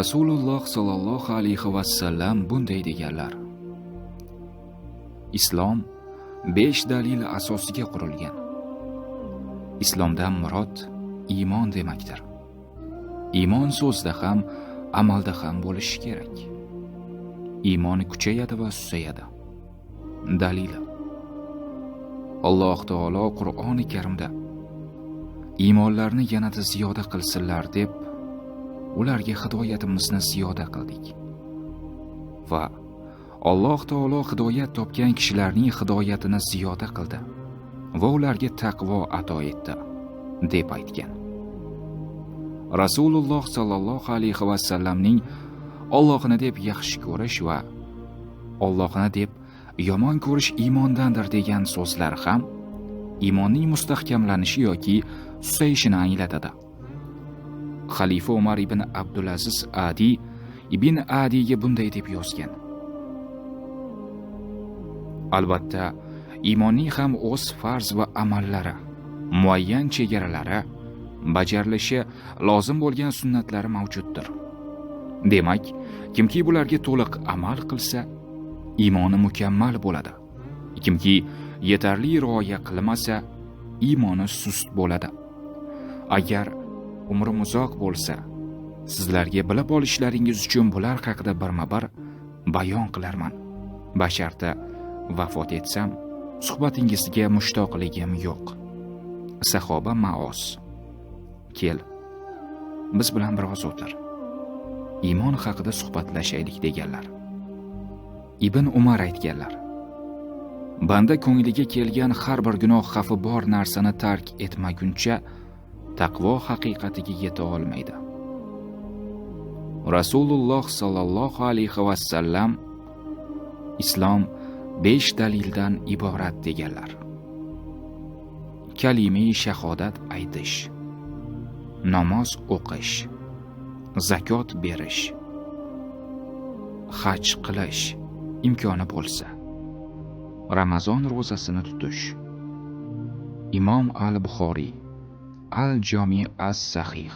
Rasululloh sallallohu alayhi va sallam bunday deganlar: Islom 5 dalil asosiga qurilgan. Islomdan murod iymon demakdir. Iymon so'zda ham, amalda ham bo'lishi kerak. Iymon kuchayadi va susayadi. Dalili: Alloh taolo Qur'oni Karimda iymonlarni yanada ziyoda qilsinlar deb ularga hidoyatimizni ziyoda qildik. Va Alloh taolo hidoyat topgan kishilarning hidoyatini ziyoda qildi va ularga taqvo ato etdi deb aytgan. Rasululloh sallallohu alayhi va sallamning Allohni deb yaxshi ko'rish va Allohni deb yomon ko'rish iymondandir degan so'zlar ham iymonning mustahkamlanishi yoki susayishini anglatadi. Xalifa Umar ibn Abdulaziz Adi ibn Adiga bunday deb yozgan: Albatta, iymonning ham o'z farz va amallari, muayyan chegaralari, bajarilishi lozim bo'lgan sunnatlari mavjuddir. Demak, kimki bularga to'liq amal qilsa, iymoni mukammal bo'ladi. Kimki yetarli rioya qilmasa, iymoni sust bo'ladi. Agar umrim uzoq bo'lsa, sizlarga bilib olishlaringiz uchun bular haqida birma-bir bayon qilarman. Basharta vafot etsam, suhbatingizga mushtoqligim yo'q. Sahoba Maos: Kel, biz bilan biroz o'tir. Iymon haqida suhbatlashaylik deganlar. Ibn Umar aytganlar: Banda ko'ngliga kelgan har bir gunoh xavfi bor narsani tark etmaguncha taqvo haqiqatiga yeta olmaydi. Rasululloh sallallohu alayhi va sallam Islom 5 dalildan iborat deganlar. Kalima-i shahodat aytish, namoz o'qish, zakot berish, haj qilish imkoni bo'lsa, Ramazon ro'zasini tutish. Imom al-Buxoriy Al-Jami' as-Sahih